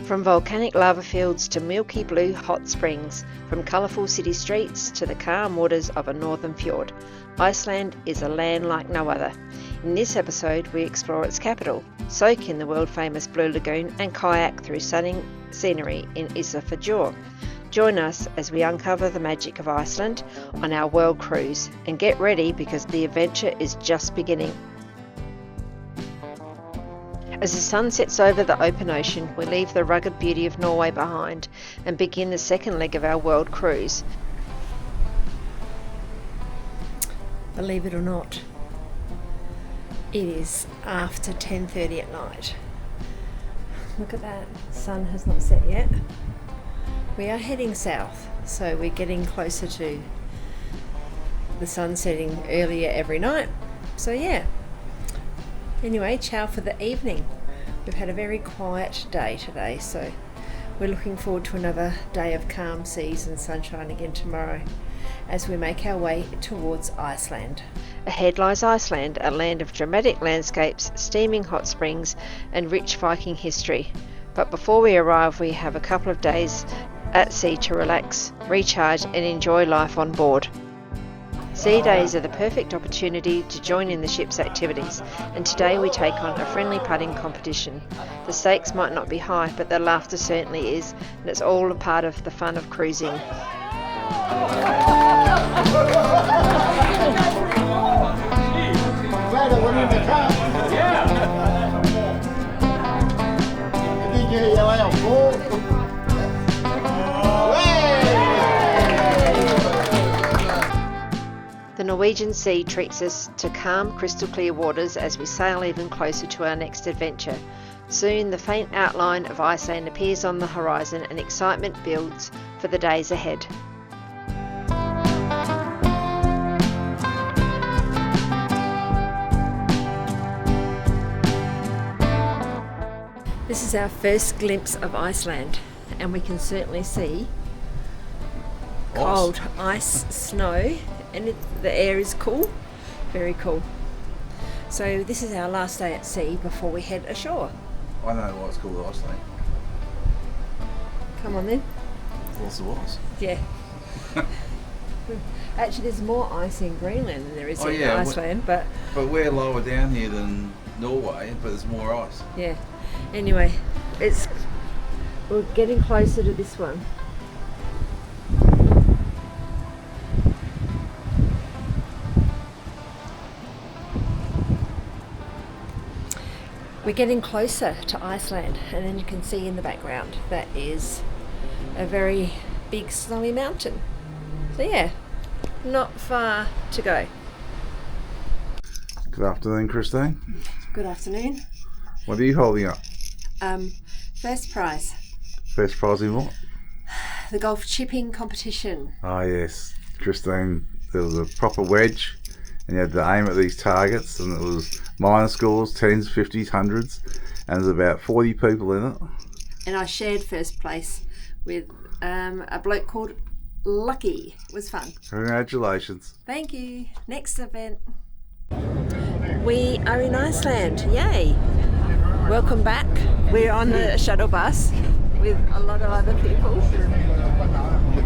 From volcanic lava fields to milky blue hot springs, from colourful city streets to the calm waters of a northern fjord, Iceland is a land like no other. In this episode we explore its capital, soak in the world famous Blue Lagoon and kayak through stunning scenery in Isafjordur. Join us as we uncover the magic of Iceland on our world cruise, and get ready because the adventure is just beginning. As the sun sets over the open ocean, we leave the rugged beauty of Norway behind and begin the second leg of our world cruise. Believe it or not, it is after 10:30 at night. Look at that, the sun has not set yet. We are heading south, so we're getting closer to the sun setting earlier every night. So yeah. Anyway, ciao for the evening. We've had a very quiet day today, so we're looking forward to another day of calm seas and sunshine again tomorrow as we make our way towards Iceland. Ahead lies Iceland, a land of dramatic landscapes, steaming hot springs and rich Viking history. But before we arrive, we have a couple of days at sea to relax, recharge and enjoy life on board. Sea days are the perfect opportunity to join in the ship's activities, and today we take on a friendly putting competition. The stakes might not be high, but the laughter certainly is, and it's all a part of the fun of cruising. The Norwegian sea treats us to calm, crystal clear waters as we sail even closer to our next adventure. Soon the faint outline of Iceland appears on the horizon and excitement builds for the days ahead. This is our first glimpse of Iceland, and we can certainly see cold ice, snow, and the air is cool, very cool. So this is our last day at sea before we head ashore. I know why it's called Iceland. Come on then. Lots of ice. Yeah. Actually, there's more ice in Greenland than there is in Iceland, but we're lower down here than Norway, but there's more ice. Yeah. Anyway, we're getting closer to this one. We're getting closer to Iceland, and then you can see in the background that is a very big snowy mountain. So yeah, not far to go. Good afternoon, Christine. Good afternoon. What are you holding up? First prize. First prize in what? The golf chipping competition. Oh yes, Christine, there was a proper wedge and you had to aim at these targets, and it was minor scores, 10s, 50s, 100s, and there's about 40 people in it. And I shared first place with a bloke called Lucky. It was fun. Congratulations. Thank you. Next event. We are in Iceland. Yay. Welcome back. We're on the shuttle bus with a lot of other people.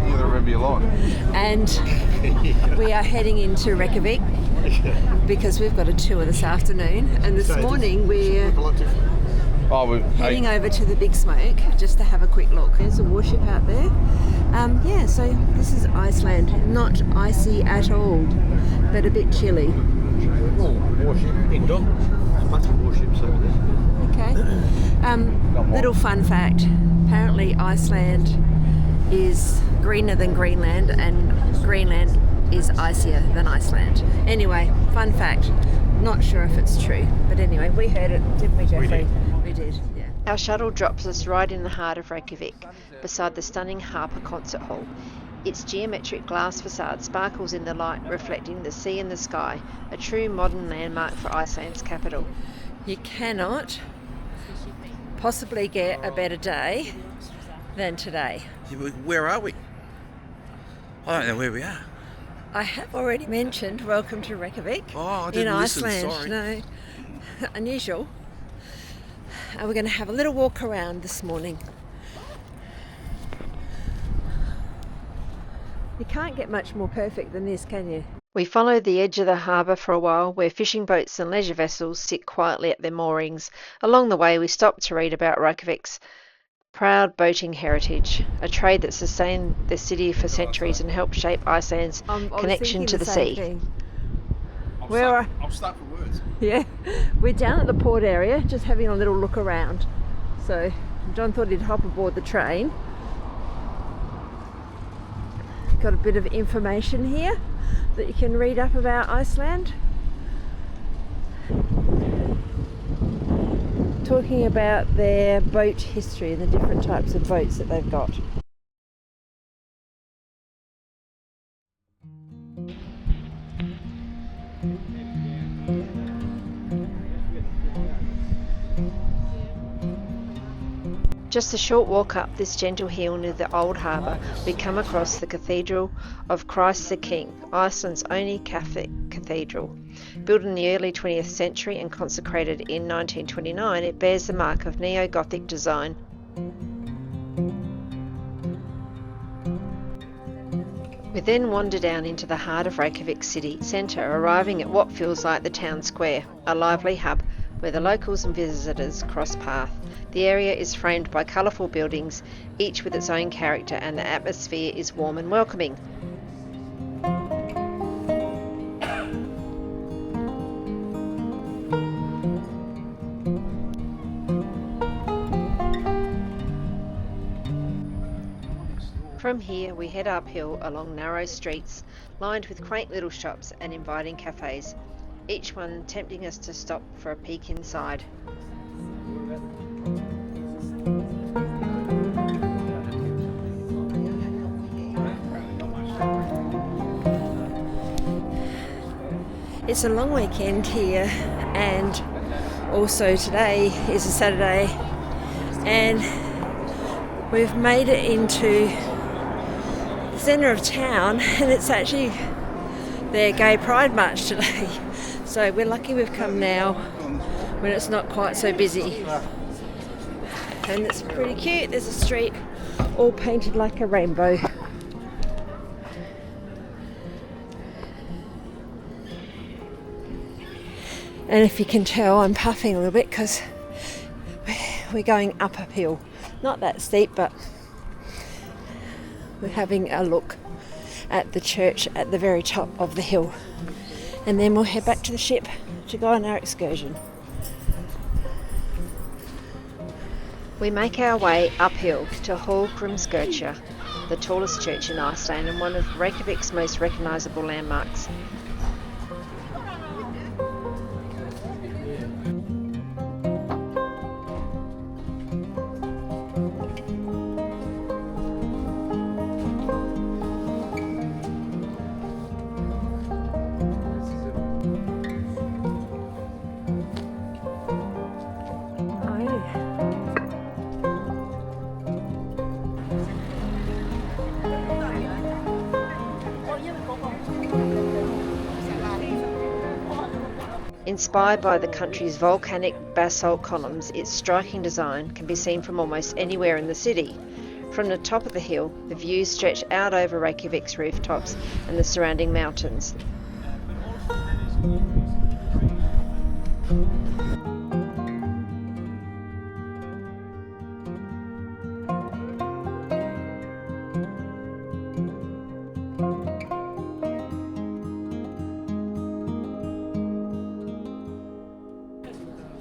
You're the rem of your life. And we are heading into Reykjavik because we've got a tour this afternoon, and this morning we're heading over to the Big Smoke just to have a quick look. There's a warship out there. So this is Iceland. Not icy at all, but a bit chilly. Warship in dock. Bunch of warships over there. Okay. Little fun fact. Apparently Iceland is greener than Greenland, and Greenland is icier than Iceland. Anyway, fun fact. Not sure if it's true, but anyway, we heard it, didn't we, Jeffrey? We did, yeah. Our shuttle drops us right in the heart of Reykjavik, beside the stunning Harpa Concert Hall. Its geometric glass facade sparkles in the light, reflecting the sea and the sky, a true modern landmark for Iceland's capital. You cannot possibly get a better day than today. Where are we? I don't know where we are. I have already mentioned welcome to Reykjavik I didn't in listen, Iceland. sorry. No, unusual. We're going to have a little walk around this morning. You can't get much more perfect than this, can you? We followed the edge of the harbour for a while, where fishing boats and leisure vessels sit quietly at their moorings. Along the way, we stopped to read about Reykjavik's proud boating heritage, a trade that sustained the city for centuries and helped shape Iceland's I was connection thinking to the same sea. thing. I'm stuck for words. Yeah, we're down at the port area, just having a little look around. So John thought he'd hop aboard the train. Got a bit of information here that you can read up about Iceland. Talking about their boat history and the different types of boats that they've got. Just a short walk up this gentle hill near the old harbour, we come across the Cathedral of Christ the King, Iceland's only Catholic cathedral. Built in the early 20th century and consecrated in 1929, it bears the mark of neo-Gothic design. We then wander down into the heart of Reykjavik city centre, arriving at what feels like the town square, a lively hub where the locals and visitors cross paths. The area is framed by colourful buildings, each with its own character, and the atmosphere is warm and welcoming. From here we head uphill along narrow streets lined with quaint little shops and inviting cafes, each one tempting us to stop for a peek inside. It's a long weekend here, and also today is a Saturday, and we've made it into the centre of town, and it's actually their Gay Pride March today. So we're lucky we've come now when it's not quite so busy. And it's pretty cute. There's a street all painted like a rainbow. And if you can tell, I'm puffing a little bit because we're going up a hill. Not that steep, but we're having a look at the church at the very top of the hill. And then we'll head back to the ship to go on our excursion. We make our way uphill to Hallgrímskirkja, the tallest church in Iceland and one of Reykjavik's most recognisable landmarks. Inspired by the country's volcanic basalt columns, its striking design can be seen from almost anywhere in the city. From the top of the hill, the views stretch out over Reykjavik's rooftops and the surrounding mountains.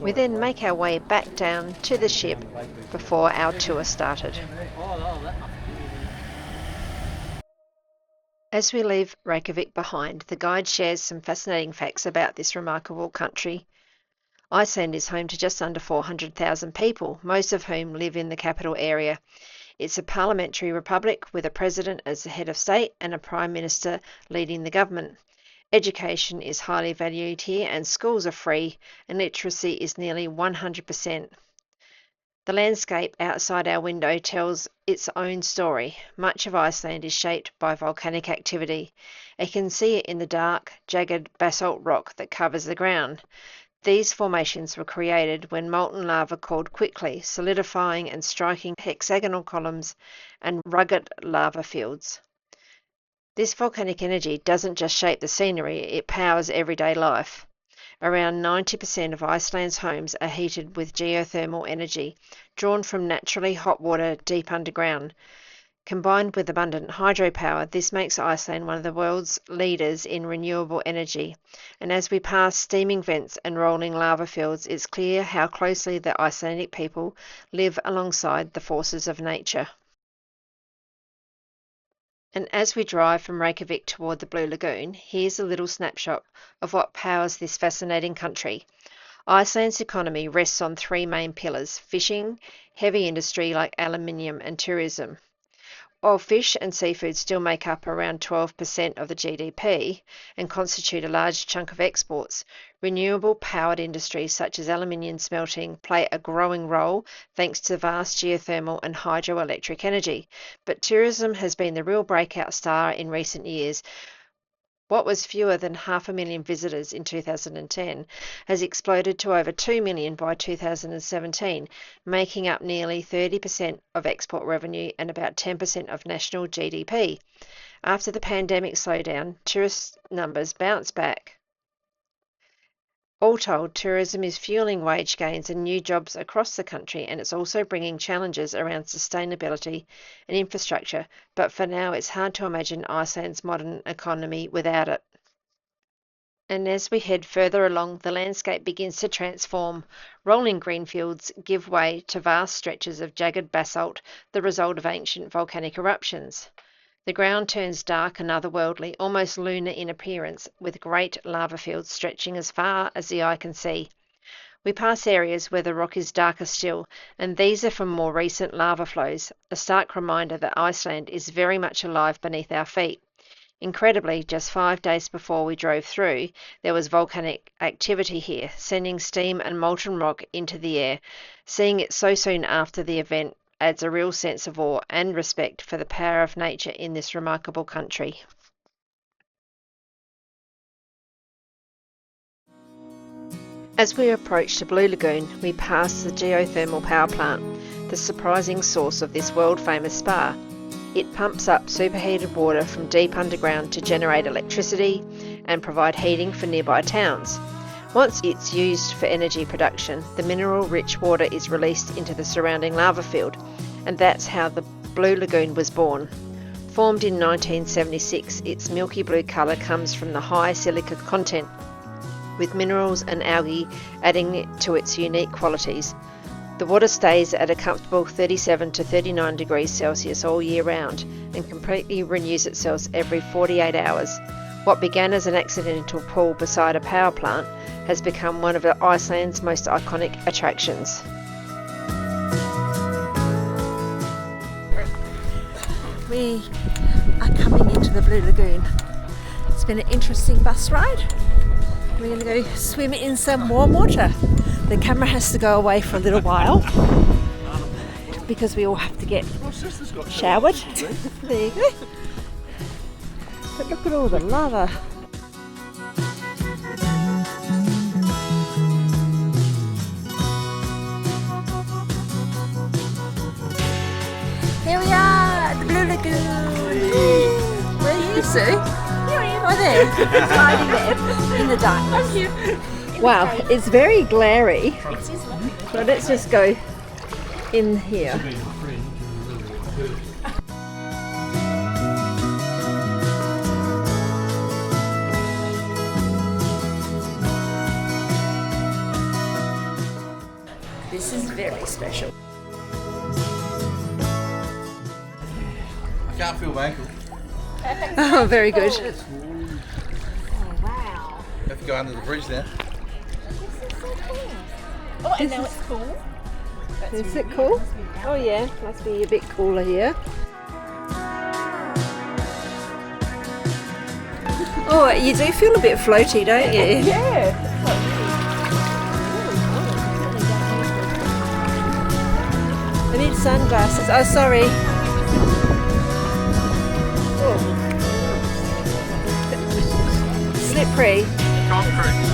We then make our way back down to the ship before our tour started. As we leave Reykjavik behind, the guide shares some fascinating facts about this remarkable country. Iceland is home to just under 400,000 people, most of whom live in the capital area. It's a parliamentary republic with a president as the head of state and a prime minister leading the government. Education is highly valued here and schools are free, and literacy is nearly 100%. The landscape outside our window tells its own story. Much of Iceland is shaped by volcanic activity. You can see it in the dark, jagged basalt rock that covers the ground. These formations were created when molten lava cooled quickly, solidifying and striking hexagonal columns and rugged lava fields. This volcanic energy doesn't just shape the scenery, it powers everyday life. Around 90% of Iceland's homes are heated with geothermal energy, drawn from naturally hot water deep underground. Combined with abundant hydropower, this makes Iceland one of the world's leaders in renewable energy. And as we pass steaming vents and rolling lava fields, it's clear how closely the Icelandic people live alongside the forces of nature. And as we drive from Reykjavik toward the Blue Lagoon, here's a little snapshot of what powers this fascinating country. Iceland's economy rests on three main pillars: fishing, heavy industry like aluminium, and tourism. While fish and seafood still make up around 12% of the GDP and constitute a large chunk of exports, renewable powered industries such as aluminium smelting play a growing role thanks to vast geothermal and hydroelectric energy. But tourism has been the real breakout star in recent years. What was fewer than 500,000 visitors in 2010 has exploded to over 2 million by 2017, making up nearly 30% of export revenue and about 10% of national GDP. After the pandemic slowdown, tourist numbers bounced back. All told, tourism is fueling wage gains and new jobs across the country, and it's also bringing challenges around sustainability and infrastructure, but for now it's hard to imagine Iceland's modern economy without it. And as we head further along, the landscape begins to transform. Rolling green fields give way to vast stretches of jagged basalt, the result of ancient volcanic eruptions. The ground turns dark and otherworldly, almost lunar in appearance, with great lava fields stretching as far as the eye can see. We pass areas where the rock is darker still, and these are from more recent lava flows, a stark reminder that Iceland is very much alive beneath our feet. Incredibly, just 5 days before we drove through, there was volcanic activity here, sending steam and molten rock into the air. Seeing it so soon after the event adds a real sense of awe and respect for the power of nature in this remarkable country. As we approach the Blue Lagoon, we pass the geothermal power plant, the surprising source of this world-famous spa. It pumps up superheated water from deep underground to generate electricity and provide heating for nearby towns. Once it's used for energy production, the mineral-rich water is released into the surrounding lava field, and that's how the Blue Lagoon was born. Formed in 1976, its milky blue colour comes from the high silica content, with minerals and algae adding to its unique qualities. The water stays at a comfortable 37 to 39 degrees Celsius all year round and completely renews itself every 48 hours. What began as an accidental pool beside a power plant has become one of Iceland's most iconic attractions. We are coming into the Blue Lagoon. It's been an interesting bus ride. We're going to go swim in some warm water. The camera has to go away for a little while because we all have to get showered. There you go. But look at all the lava. Here we are at the Blue Lagoon. Where are you, Sue? Here I am. Oh, there. Sliding there in the dark. Thank you. Wow, it's very glary. So let's just go in here. This is very special. I can't feel my ankle. Oh, very good. Oh, wow. Have to go under the bridge now. Oh, and now it's cool. Is it cool? Oh yeah, must be a bit cooler here. Oh, you do feel a bit floaty, don't you? Yeah. I need sunglasses. Oh, sorry. Slippery. Concrete.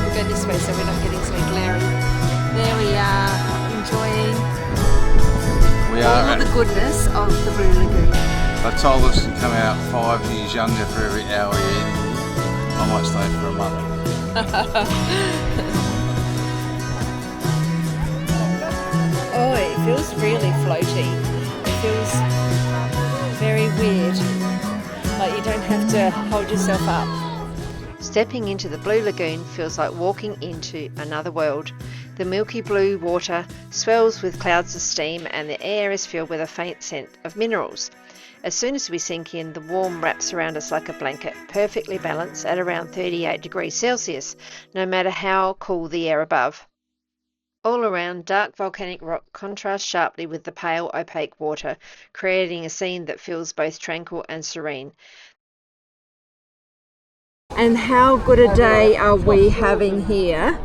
We'll go this way so we're not getting so glary. There we are, enjoying. We are. all the goodness of the Blue Lagoon. They told us to come out 5 years younger for every hour you're in here. I might stay for a month. Oh, it feels really floaty. It feels very weird. Like you don't have to hold yourself up. Stepping into the Blue Lagoon feels like walking into another world. The milky blue water swells with clouds of steam and the air is filled with a faint scent of minerals. As soon as we sink in, the warmth wraps around us like a blanket, perfectly balanced at around 38 degrees Celsius, no matter how cool the air above. All around, dark volcanic rock contrasts sharply with the pale, opaque water, creating a scene that feels both tranquil and serene. And how good a day are we having here?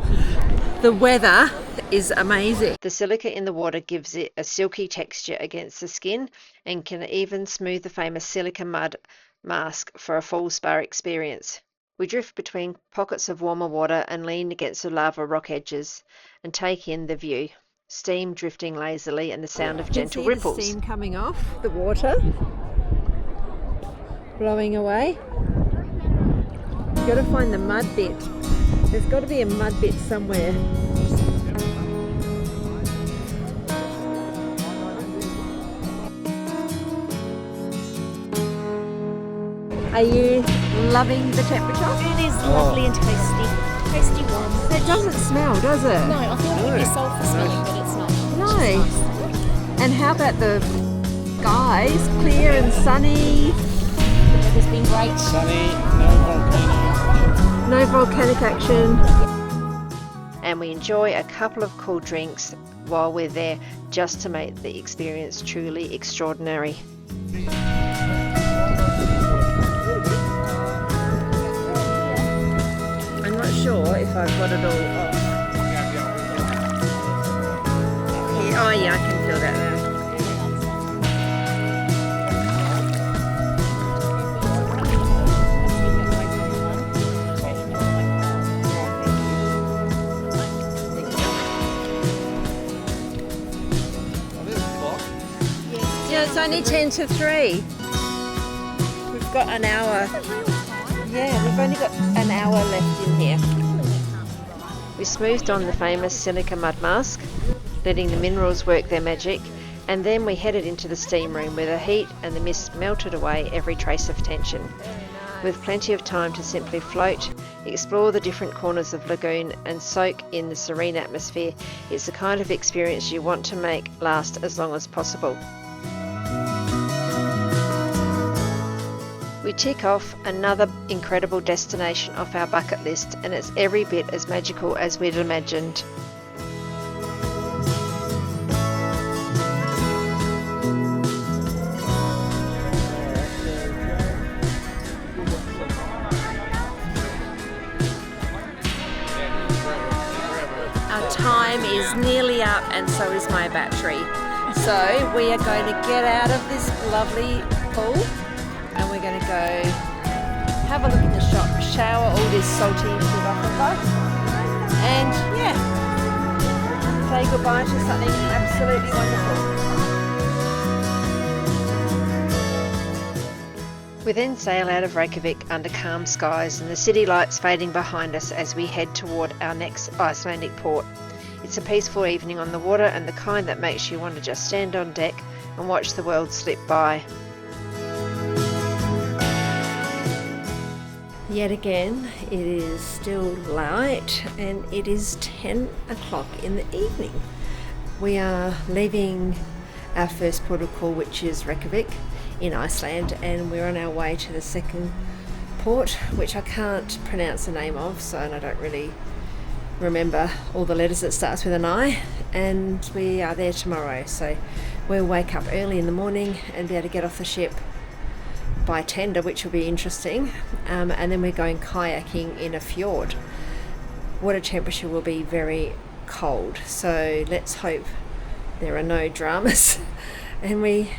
The weather is amazing. The silica in the water gives it a silky texture against the skin and can even smooth the famous silica mud mask for a full spa experience. We drift between pockets of warmer water and lean against the lava rock edges and take in the view. Steam drifting lazily and the sound of gentle ripples. The steam coming off the water, blowing away. You've got to find the mud bit. There's got to be a mud bit somewhere. Are you loving the temperature? It is lovely and tasty. Tasty warm. It doesn't smell, does it? No, I thought it would be sulphur smelling, but it's not. No. And how about the skies? Clear and sunny. The weather's been great. Sunny, no volcano. No volcanic action. And we enjoy a couple of cool drinks while we're there, just to make the experience truly extraordinary. I'm not sure if I've got it all off. Here. Oh yeah, I can feel that now. Yeah, it's only 10 to 3. We've got an hour. Yeah, we've only got an hour left in here. We smoothed on the famous silica mud mask, letting the minerals work their magic, and then we headed into the steam room where the heat and the mist melted away every trace of tension. With plenty of time to simply float, explore the different corners of lagoon and soak in the serene atmosphere, it's the kind of experience you want to make last as long as possible. We tick off another incredible destination off our bucket list, and it's every bit as magical as we'd imagined. Our time is nearly up and so is my battery. So we are going to get out of this lovely pool and we're going to go have a look in the shop, shower all this salty shit off of us, and yeah, say goodbye to something absolutely wonderful. We then sail out of Reykjavik under calm skies and the city lights fading behind us as we head toward our next Icelandic port. It's a peaceful evening on the water and the kind that makes you want to just stand on deck and watch the world slip by. Yet again, it is still light and it is 10 o'clock in the evening. We are leaving our first port of call, which is Reykjavik in Iceland, and we're on our way to the second port, which I can't pronounce the name of, and I don't really remember all the letters that starts with an I, and we are there tomorrow. So we'll wake up early in the morning and be able to get off the ship by tender, which will be interesting, and then we're going kayaking in a fjord. Water temperature will be very cold, so let's hope there are no dramas and we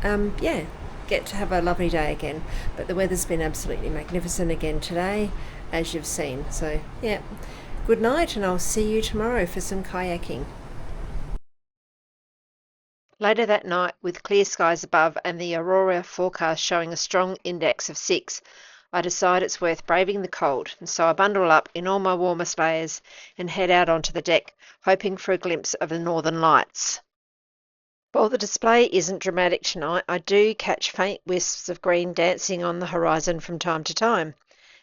get to have a lovely day again. But the weather's been absolutely magnificent again today, as you've seen. So yeah, good night, and I'll see you tomorrow for some kayaking. Later that night, with clear skies above and the aurora forecast showing a strong index of 6, I decide it's worth braving the cold, and so I bundle up in all my warmest layers and head out onto the deck, hoping for a glimpse of the northern lights. While the display isn't dramatic tonight, I do catch faint wisps of green dancing on the horizon from time to time.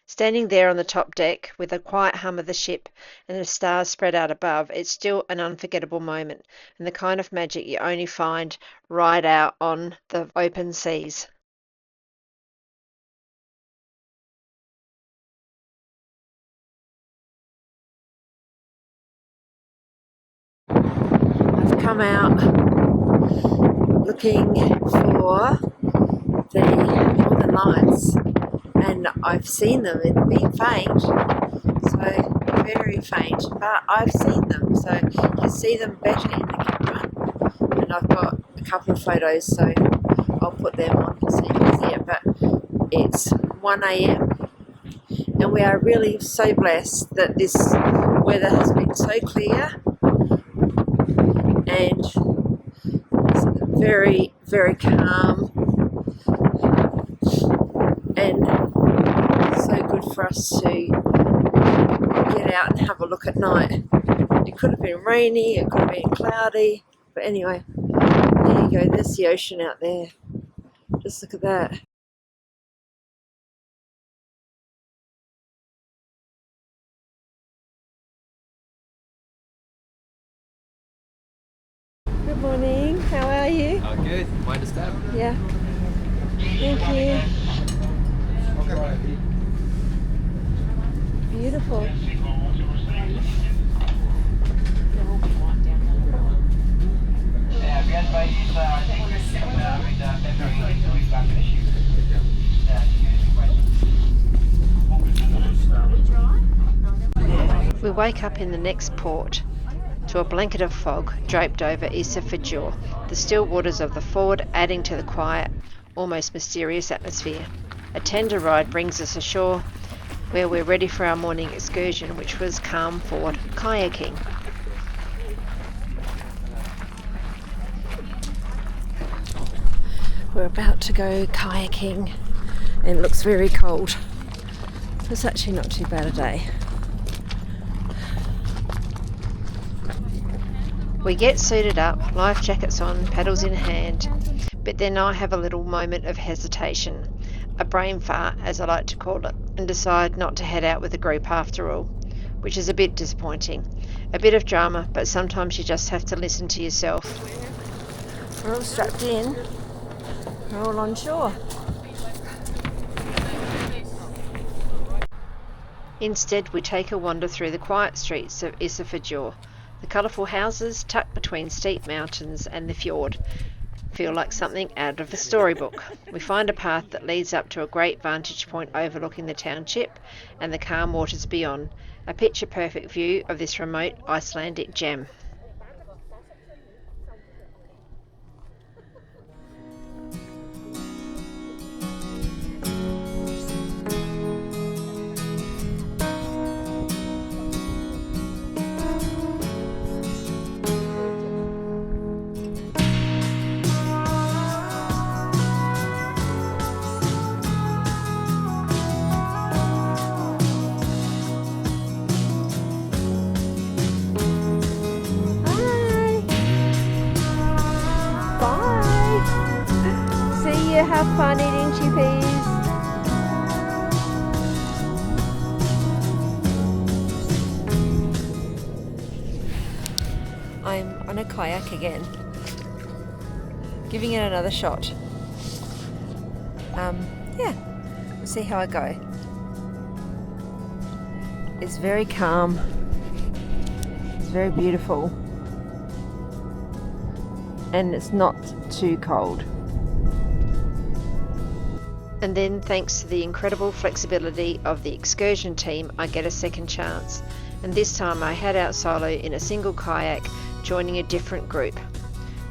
Standing there on the top deck, with the quiet hum of the ship and the stars spread out above, it's still an unforgettable moment, and the kind of magic you only find right out on the open seas. I've come out looking for the northern lights, and I've seen them. It's been faint, so very faint, but I've seen them, so you can see them better in the camera, and I've got a couple of photos, so I'll put them on so you can see it. But it's 1 a.m. and we are really so blessed that this weather has been so clear and very, very calm, and so good for us to get out and have a look at night. It could have been rainy, it could have been cloudy, but anyway, there you go, there's the ocean out there. Just look at that. Good morning, how are you? Good. Mind a step? Yeah. Thank you. Beautiful. We wake up in the next port to a blanket of fog draped over Isafjordur, the still waters of the fjord adding to the quiet, almost mysterious atmosphere. A tender ride brings us ashore, where we're ready for our morning excursion, which was calm Fjord Kayaking. We're about to go kayaking, and it looks very cold. It's actually not too bad a day. We get suited up, life jackets on, paddles in hand, but then I have a little moment of hesitation, a brain fart as I like to call it, and decide not to head out with the group after all, which is a bit disappointing. A bit of drama, but sometimes you just have to listen to yourself. We're all strapped in, we're all on shore. Instead, we take a wander through the quiet streets of Isafjordur. The colourful houses, tucked between steep mountains and the fjord, feel like something out of a storybook. We find a path that leads up to a great vantage point overlooking the township and the calm waters beyond, a picture-perfect view of this remote Icelandic gem. Have fun eating chippies. I'm on a kayak again, giving it another shot. Yeah, we'll see how I go. It's very calm. It's very beautiful, and it's not too cold. And then, thanks to the incredible flexibility of the excursion team, I get a second chance. And this time I head out solo in a single kayak, joining a different group.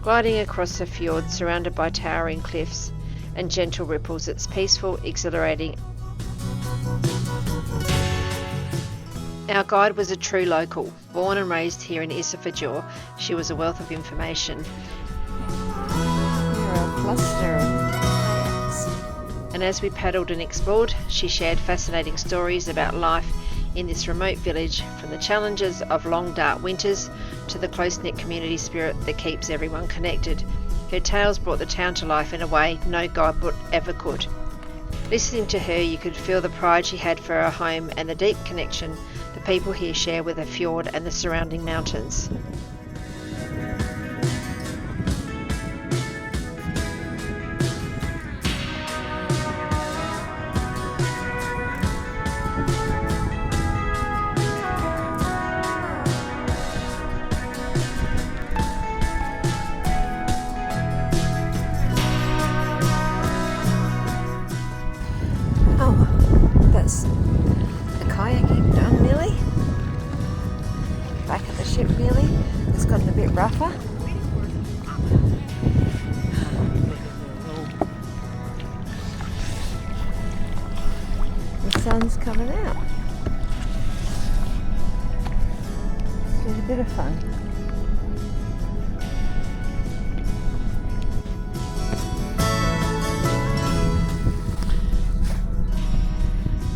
Gliding across the fjord surrounded by towering cliffs and gentle ripples, it's peaceful, exhilarating. Our guide was a true local. Born and raised here in Isafjordur, she was a wealth of information. and as we paddled and explored, she shared fascinating stories about life in this remote village, from the challenges of long dark winters to the close-knit community spirit that keeps everyone connected. Her tales brought the town to life in a way no guidebook ever could. Listening to her, you could feel the pride she had for her home and the deep connection the people here share with the fjord and the surrounding mountains. That's the kayaking done nearly. Back at the ship nearly. It's gotten a bit rougher. The sun's coming out. It's been a bit of fun.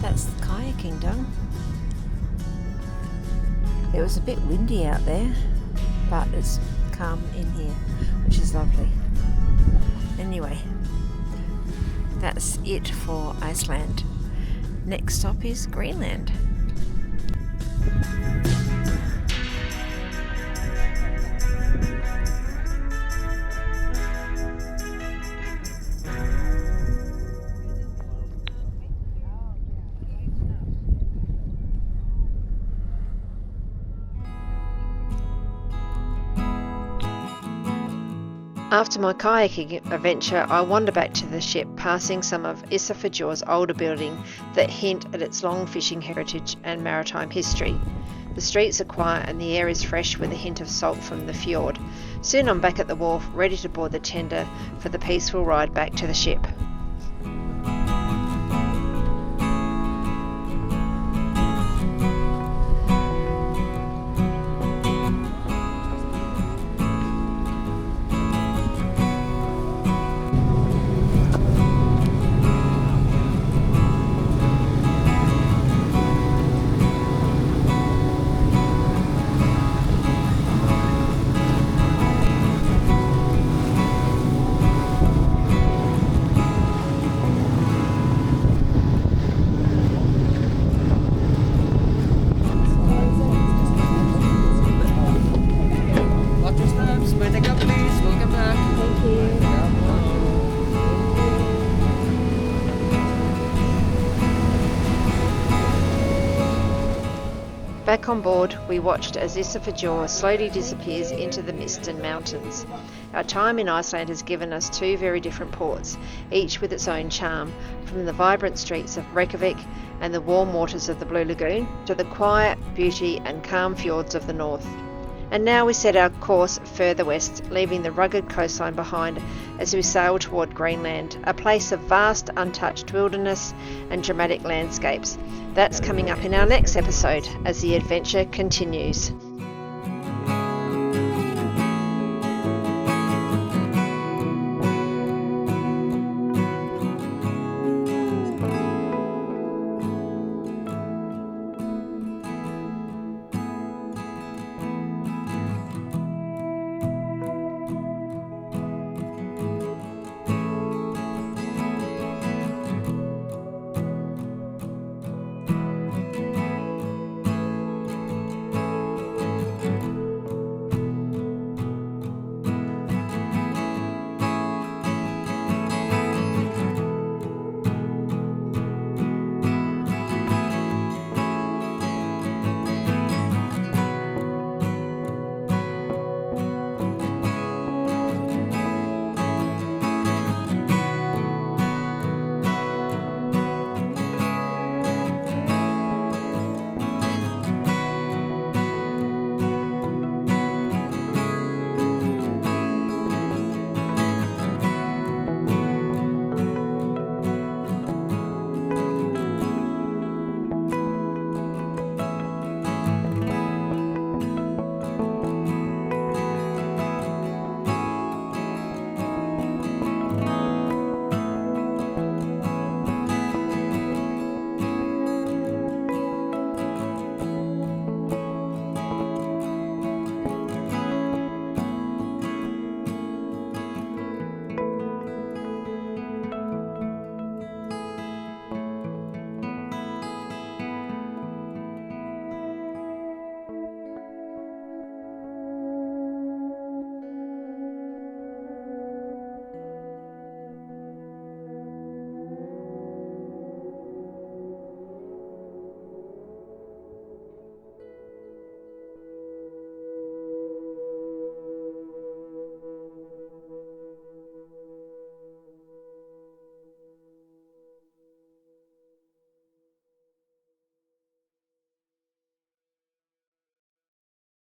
That's the kayaking done. It was a bit windy out there, but it's calm in here, which is lovely. Anyway, that's it for Iceland. Next stop is Greenland. After my kayaking adventure, I wander back to the ship, passing some of Isafjordur's older buildings that hint at its long fishing heritage and maritime history. The streets are quiet and the air is fresh with a hint of salt from the fjord. Soon I'm back at the wharf, ready to board the tender for the peaceful ride back to the ship. Back on board, we watched as Isafjordur slowly disappears into the mist and mountains. Our time in Iceland has given us two very different ports, each with its own charm, from the vibrant streets of Reykjavik and the warm waters of the Blue Lagoon to the quiet, beauty and calm fjords of the north. And now we set our course further west, leaving the rugged coastline behind as we sail toward Greenland, a place of vast untouched wilderness and dramatic landscapes. That's coming up in our next episode as the adventure continues.